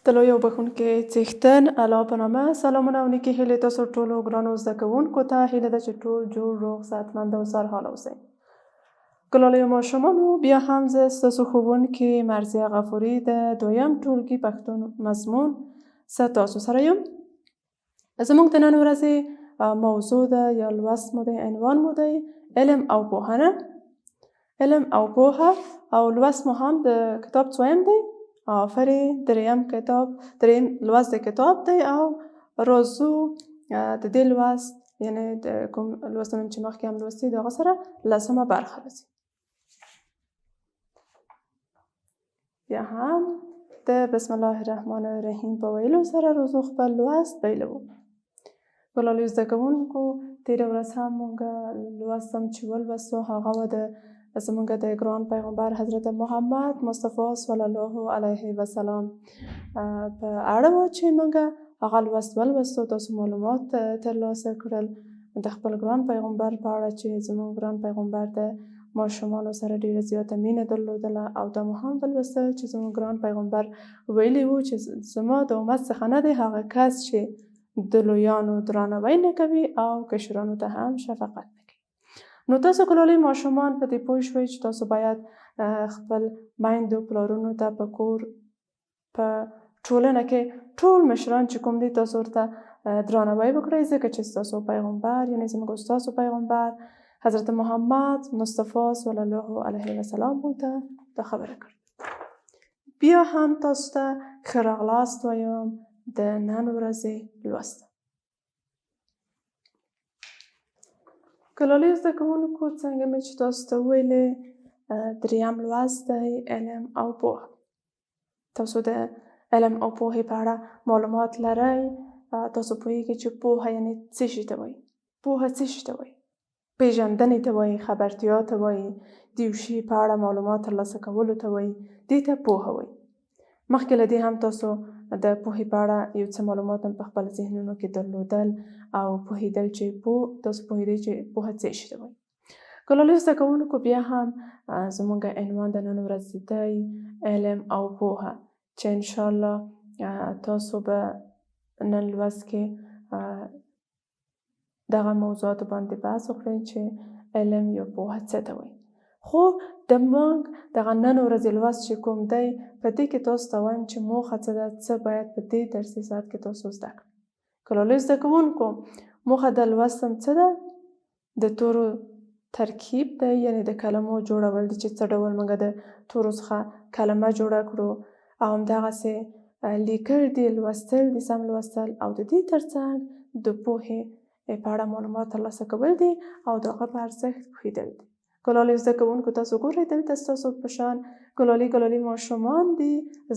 د لوی او بښونکي څښتن الله په نامه سلامونه او نیکې هیلې تاسو ټولو ګرانو زده کوونکو ته هیله ده چې ټول جوړ روغ صحتمند او سرحاله اوسئ. ګلالیو ماشومانو، بیا هم زه ستاسو ښوونکې مرضیه غفوري د دویم ټولګي پښتو مضمون څه تاسو سره یم. زموږ د نن ورځې موضوع ده یا لوست مو دی، عنوان مو دی علم او پوهنه. علم او پوهه او لوست مو هم د کتاب څویم دی. آفرین، دریم لوست د کتاب دی او راځو د دې لوست یعنی د کوم لوستونه چې مخکې هم لوستي د هغه سره 10مه برخه راځي. بیا هم د بسم الله الرحمن الرحیم په ویلو سره راځو خپل لوست پیلوو. ګلالیو زده کوونکو، تېره ورځ هم موږ لوست هم چې ولوستو هغه و د زموږ د ګران پیغمبر حضرت محمد مصطفی صلی الله علیه وسلم په اړه و چې موږ هغه لوست ولوستو. تاسو معلومات ترلاسه کړل د خپل ګران پیغمبر په اړه چې زموږ ګران پیغمبر د ماشومانو سره ډېره زیاته مینه درلودله او دا مو هم ولوستل چې زموږ ګران پیغمبر ویلي وو چې زما د امت څخه نه دی هغه کس چې د لویانو درناوی نه کوي او کشرانو ته هم شفقت نه کوي. نو تاسو ګلالي ماشومان په دې پوه شوئ چې تاسو باید خپل میندو پلارونو ته په کور په ټولنه کې ټول مشران چې کوم دي تاسو ورته درناوی وکړئ، ځکه چې ستاسو پیغمبر یعنې زموږ ستاسو پیغمبر حضرت محمد مصطفی صلی الله علیه وسلم موږ ته دا خبره کړې. بیا هم تاسو ته ښه راغلاست وایم د نن ورځې لوست. ګلالیو زده کوونکو، څنګه مې چې تاسو ته وویلې دریم لوست دی علم او پوهه. تاسو د علم او پوهې په اړه معلومات لرئ. تاسو پوهیږئ چې پوهه یعنې څه شي ته وایي. پوهه څه شي ته وایي؟ پیژندنې ته وایي، خبرتیا ته وایي، د یو شي په اړه معلومات ترلاسه کولو ته وایي. دې ته پوهه وایي. مخکې له دې هم تاسو د پوهې په اړه یو څه معلومات هم په خپل ذهنونو کې درلودل او پوهېدل چې تاسو پوهېدئ چې پوهه څه شي ته وایي. ګلالیو زده کوونکو، بیا هم زموږ عنوان د نن ورځې دی علم او پوهه، چې انشاءالله تاسو به نن لوست کې دغه موضوعاتو باندې بحث وکړئ چې علم یا پوهه څه ته وایي. خو د موږ دغه نن ورځې لوست چې کوم دی په دې کې تاسو ته وایم چې موخه څه ده، څه باید په دې درسي ساعت کې تاسو زده کړئ. ګلالیو زده کوونکو، موخه د لوست هم څه ده؟ د تورو ترکیب دی، یعنې د کلمو جوړول دي چې څه ډول موږ د تورو څخه کلمه جوړه کړو او همدغسې لیکل دي، لوستل دي، سم لوستل او د دې ترڅنګ د پوهې په اړه معلومات ترلاسه کول دي او د هغه په ارزښت پوهېدل دي. ګلالیو زده کوونکو، تاسو ګورئ دلته ستاسو په شان ګلالي ماشومان دي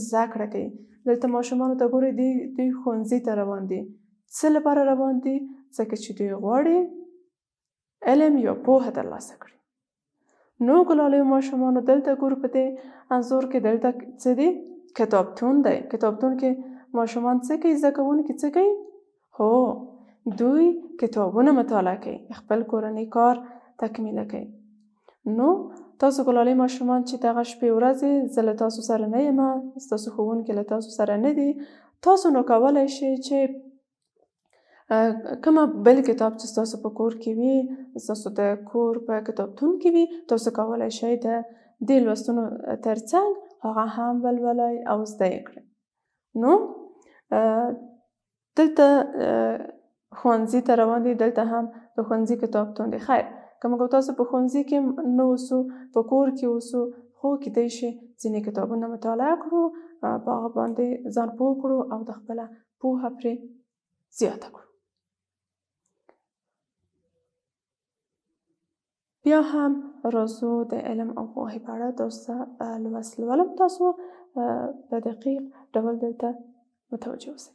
زده کړه کوي. دلته ماشومانو ته ګورئ دوی ښوونځي ته روان دي. څه لپاره روان دي؟ ځکه چې دوی غواړي علم یا پوهه ترلاسه کړي. نو ګلالیو ماشومانو، دلته ګورو په دې انځور کې دلته څه دي؟ کتابتون دی. کتابتون کې ماشومان څه کوي؟ زده کوونکي څه کوي؟ هو، دوی کتابونه مطالعه کوي، خپل کورنی کار تکمیله کوي. نو تاسو ګلالي ماشومان چې دغه شپې ورځې زه له تاسو سره نه یم، ستاسو ښوونکي له تاسو سره نه دي، تاسو نو کولی شئ چې کومه بل کتاب چې ستاسو په کور کې وي، ستاسو د کور په کتابتون کې وي، تاسو کولی شئ د دې لوستونو ترڅنګ هغه هم ولولئ او زده یې کړئ. نو دلته ښوونځي ته روان دي، دلته هم د ښوونځي کتابتون دی. خیر، که موږ تاسو په ښوونځي کې نه اوسو، په کور کې اوسو، خو کیدای شي ځینې کتابونه مطالعه کړو، په هغه باندې ځان پوه کړو او د خپله پوهه پرې زیاته کړو. بیا هم راځو د علم او پوهې په اړه تاسو ته لوست لولم. تاسو په دقیق ډول دلته متوجه اوسئ.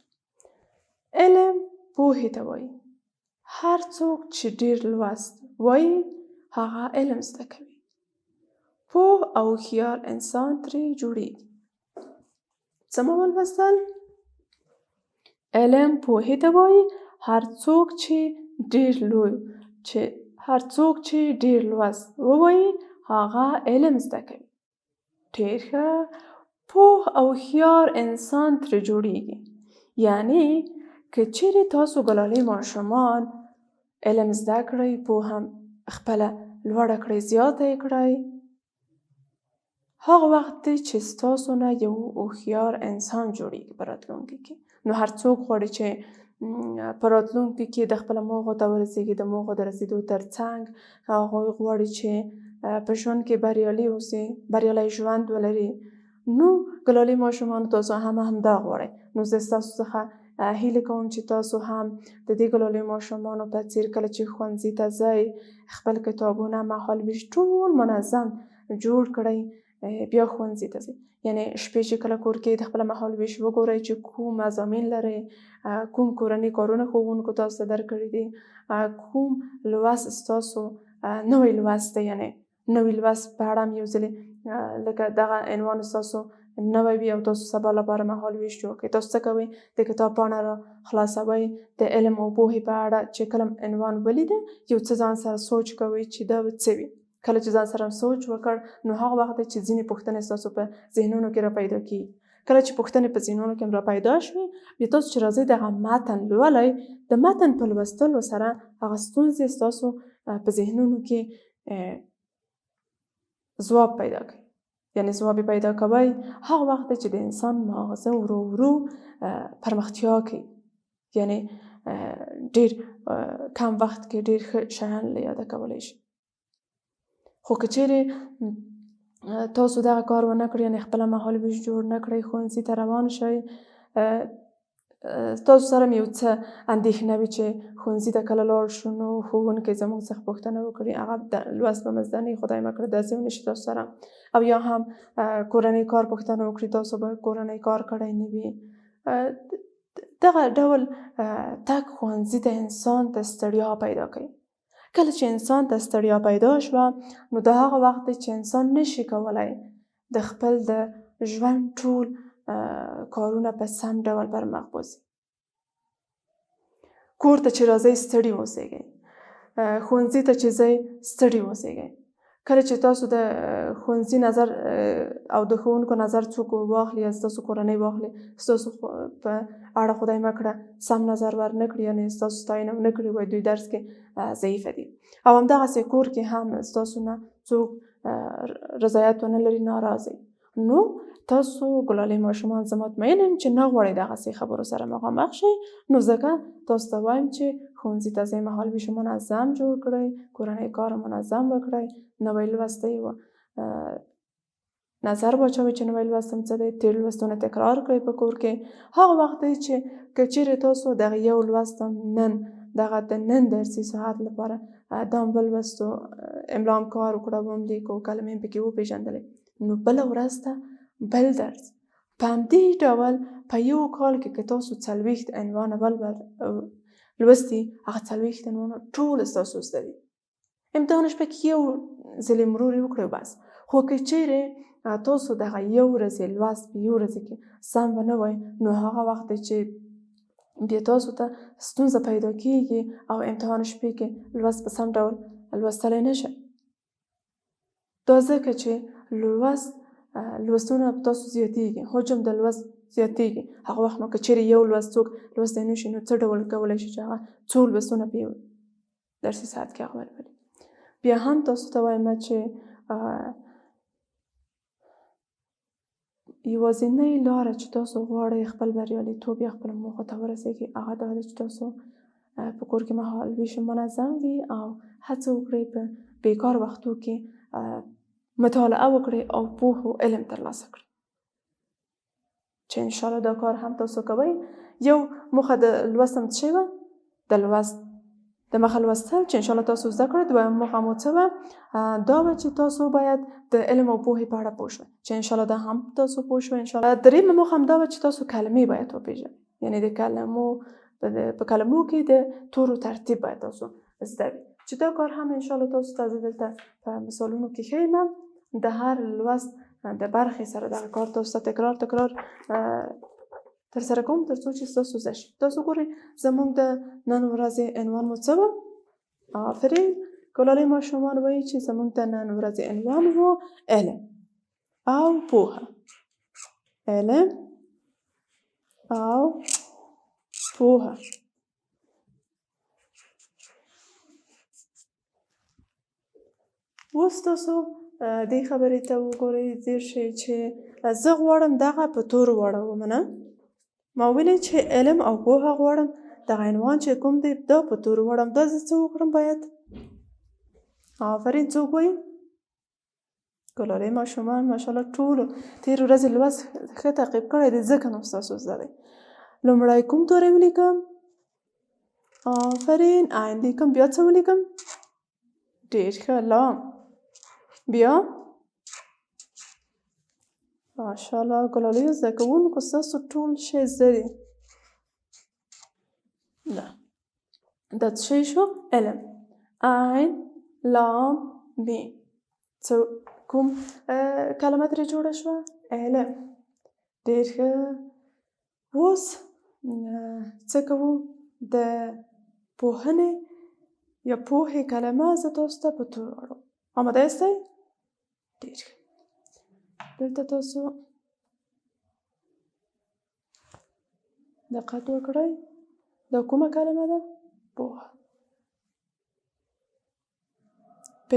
علم پوهې ته وایي. هر څوک چې ډېر لوست وایي هغه علم زده کوي. پوه او هوښیار انسان ترې جوړېږي. څه مو ولوستل؟ علم پوهې ته وایي. هر څوک چې ډېر لوست ووایي هغه علم زده کوي. ډېر ښه. پوه او هوښیار انسان ترې جوړیږي. یعنی که چیرې تاسو ګلالي ماشومان علم زده کړئ، پوهه هم خپله لوړه کړئ، زیاته یې کړئ، هغه وخت دی چې ستاسو نه یو هوښیار انسان جوړیږي په راتلونکي کې. نو هر څوک غواړي چې په راتلونکي کې د خپلو موخو ته ورسیږي. د موخو د رسیدو ترڅنګ هغوی غواړي چې په ژوند کې بریالي اوسي، بریالی ژوند ولري. نو ګلالي ماشومانو تاسو هم همدا غواړئ. نو زه ستاسو څخه هیله کوم چې تاسو هم د دې ګلالي ماشومانو په څیر کله چې ښوونځي ته ځئ خپل کتابونه مهالویش ټول منظم جوړ کړئ، بیا ښوونځي ته ځئ. یعنی شپې چې کله کور کې د خپل مهالویش وګورئ چې کوم مضامین لرئ، کوم کورني کارونه ښوونکو تاسو ته درکړي دي، کوم لوست ستاسو نوی لوست دی، یعنی نوی لوست په اړه هم یو ځلې لکه دغه عنوان ستاسو نوی وي او تاسو سبا لپاره مهالویش جوړ کړئ. تاسو څه کوئ؟ د کتاب پاڼه را خلاصوئ، د علم او پوهې په اړه چې کله عنوان ولیده یو څه ځان سره سوچ کوئ چې دا به څه وي. کله چې ځان سره سوچ وکړ نو هغه وخت دی چې ځینې پوښتنې ستاسو په ذهنونو کې را پیدا کېږي. کله چې پوښتنې په ذهنونو کې را پیدا شوې، بیا تاسو چې راځئ دغه متن لولئ، د متن په لوستلو سره هغه ستونزې ستاسو په ذهنونو کې ځواب پیدا کوي. یعنی ځواب پیدا کوئ، هغه وخت دی چې د انسان ماغزه ورو ورو پرمختیا کوي. یعنی ډېر کم وخت کې ډېر ښه شیان له یاده کولی شي. خو که چیرې تاسو دغه کار ونه کړئ، یعنې خپله مهالویش جوړ نه کړئ، ښوونځي ته روان شئ، تاسو سره یو څه اندېښنه وي چې ښوونځي ته کله لاړ شو نو ښوونکی زموږ څخه پوښتنه وکړي، هغه لوست به مو زده نه وي، خدای مکړه داسې ونه شي تاسو سره. او یا هم کورنۍ کار پوښتنه وکړي، تاسو به کورنۍ کار کړی نه وي. دغه ډول تګ ښوونځي ته انسان ته ستړیا پیدا کوي. کله چې انسان ته ستړیا پیدا شوه نو د هغه وخت دی چې انسان نشي کولی د خپل د ژوند ټول کارونه په سم ډول پر مخ بوځي. کور ته چې راځئ ستړي اوسېږئ، ښوونځي ته چې ځئ ستړي اوسېږئ. کله چې تاسو د ښوونځي نظر او د ښوونکو نظر څوک واخلي یا ستاسو کورنۍ واخلي، ستاسو په اړه خدای مکړه سم نظر ورنه کړي، یعنې ستاسو ستاینه ونه کړي، وایي دوی درس کې ضعیفه دي. او همدغسې کور کې هم ستاسو نه څوک رضایت ونه لري، ناراضئ. نو تاسو ګلالي ماشومان زه مطمئن یم چې نه غواړئ دغسې خبرو سره مخامخ شئ. نو ځکه تاسو ته وایم چې ښوونځي ته ځئ، مهالویش منظم جوړ کړئ، کورنۍ کار منظم وکړئ، نوی لوست دی نظر واچوئ چې نوی لوستم څه دی، تېر لوستونه تکرار کړئ په کور کې. هغه وخت دی چې که چیرې تاسو دغه یو لوستم نن دغه د نن درسي ساعت لپاره دا هم ولوستو، املا هم کار وکړه، وم لیکو، کلمې پکې وپېژندلې، نو بله ورځ ته بل درس. په همدې ډول په یو کال کې که تاسو 40 عنوانه لوستي، هغه 40 عنوانه ټول ستاسو زده دي. امتحانش پکې یو ځلې مرور وکړئ بس. خو که چیرې تاسو دغه یو ورځې لوست په یو ورځې کې سم ونه وای، نو هغه وخت دی چې بیا تاسو ته ستونزه پیدا کېږي او امتحان شپې کې لوست په سم ډول لوستلی نه شئ. دا ځکه چې لوستونه تاسو زیاتېږي، حجم د لوست زیاتېږي. هغه وخت نو که چیرې یو لوست څوک لوستی نه شي، نو څه ډول کولی شي چې هغه څو لوستونه په یو درسي ساعت کې هغه ولولي. بیا هم تاسو ته وایم چې یوازینۍ لاره چې تاسو غواړئ خپل بریالیتوب یا خپل موخو ته ورسېږئ، هغه دا ده چې تاسو په کور کې مهالویش منظم وي او هڅه وکړئ په بیکار وختو کې مطالعه وکړئ او پوهه او علم ترلاسه کړئ، چې انشاءالله دا کار هم تاسو کوئ. یو موخه د لوستم څه وه؟ د لوست د مخه لوستل چې انشاءالله تاسو زده کړئ. دویم موخه مو څه وه؟ دا وه چې تاسو باید د علم او پوهې په اړه پوه شئ، چې انشاءالله دا هم تاسو پوه شئ. انشاءالله دریمه موخه هم دا وه چې تاسو کلمې باید وپېژنئ، یعنې د کلمو په کلمو کې د تورو ترتیب باید تاسو زده وي، چې دا کار هم انشاءالله تاسو ته زه دلته په مثالونو کې ښیم. د هر لوست د برخې سره دغه کار تاسو ته تکرار ترسره کوم تر څو چې ستاسو زده شي. تاسو ګورئ زموږ د نن ورځې عنوان مو څه وه؟ آفرین، ګلالي ماشومان وایي چې زموږ د نن ورځې عنوان و علم او پوهه. علم او پوهه. اوس تاسو دې خبرې ته وګورئ ځیر شئ چې زه غواړم دغه په تور واړوم نه. ما ویلې چې علم او پوهه غواړم دغه عنوان چې کوم دی دا په تور واړوم. دا زه څه وکړم باید؟ آفرین. څوک وایي؟ ګلالۍ ماشومان ماشاءالله ټولو تېرې ورځې لوست ښه تعقیب کړی دی ځکه نو ستاسو زده دی. لومړی کوم توری ولیکم؟ آفرین. عین لیکم. بیا څه ولیکم؟ ډېر ښه. لام. بیا ماشاءالله ګلالیو زده کوونکو ستاسو ټول شی زده دی. دا څه شی شو؟ علم. عین لام میم. کوم کلمه ترې جوړه شوه؟ علم. ډېر ښه. اوس څه کوو؟ د پوهنې یا پوهې کلمه زه تاسو ته په تور واړوم. آماده یاستئ؟ ډېر ښه. دلته تاسو دقت وکړئ. دا کومه کلمه ده؟ پوهه. پ.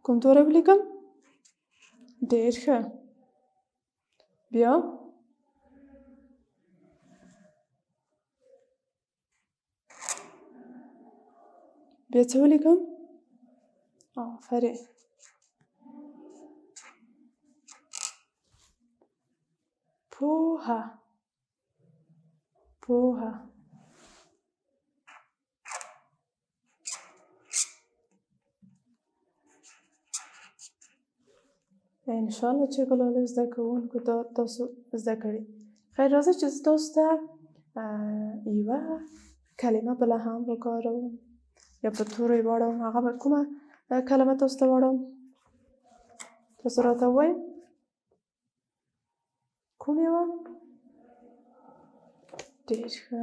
کوم توری ولیکم؟ ډېر ښه. بیا بیا څه ولیکم؟ آفرین. پوهه. پوهه. انشاءالله چې ګلالۍ زده کوونکو دا تاسو زده کړي. خیر راځئ چې زه تاسو ته یوه کلمه بله هم وکاروم یا په تورو یې واړوم. هغه به کومه کلمه تاسو ته واړوم؟ تاسو راته ووایئ کوم یوه؟ ډېر ښه.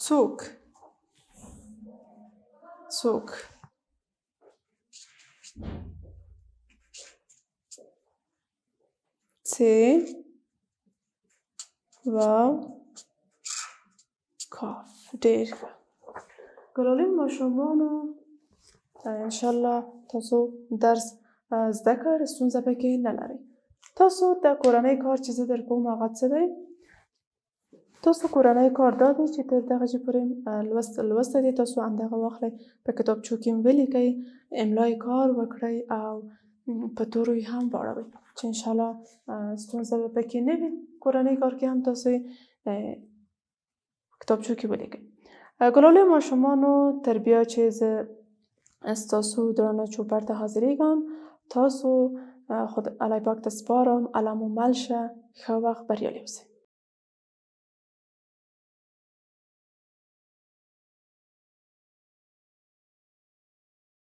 څوک. څوک. څ واو کاف. ډېر ښه. ګلالۍ ماشومانو انشاءالله تاسو درس زده کړ، ستونزه پکې نه لرئ. تاسو د کورنۍ کار چې زه در کوم هغه څه دی؟ تاسو کورنۍ کار دا دی چې تر دغه چې پورې لوسته دی تاسو همدغه واخلئ په کتابچو کې ولیکئ، املای کار وکړئ او په تورو یې هم واړوئ چې انشاءالله ستونزه به پکې نه وي. کورنۍ کار کې هم تاسو کتابچو کې ولیکئ. ګلالۍ ماشومانو تر بیا چې زه ستاسو درانه چوپړ ته حاضرېږم، تاسو خود الله پاک ته سپارم. الله مو مل شه. ښه وخت. بریالي اوسئ.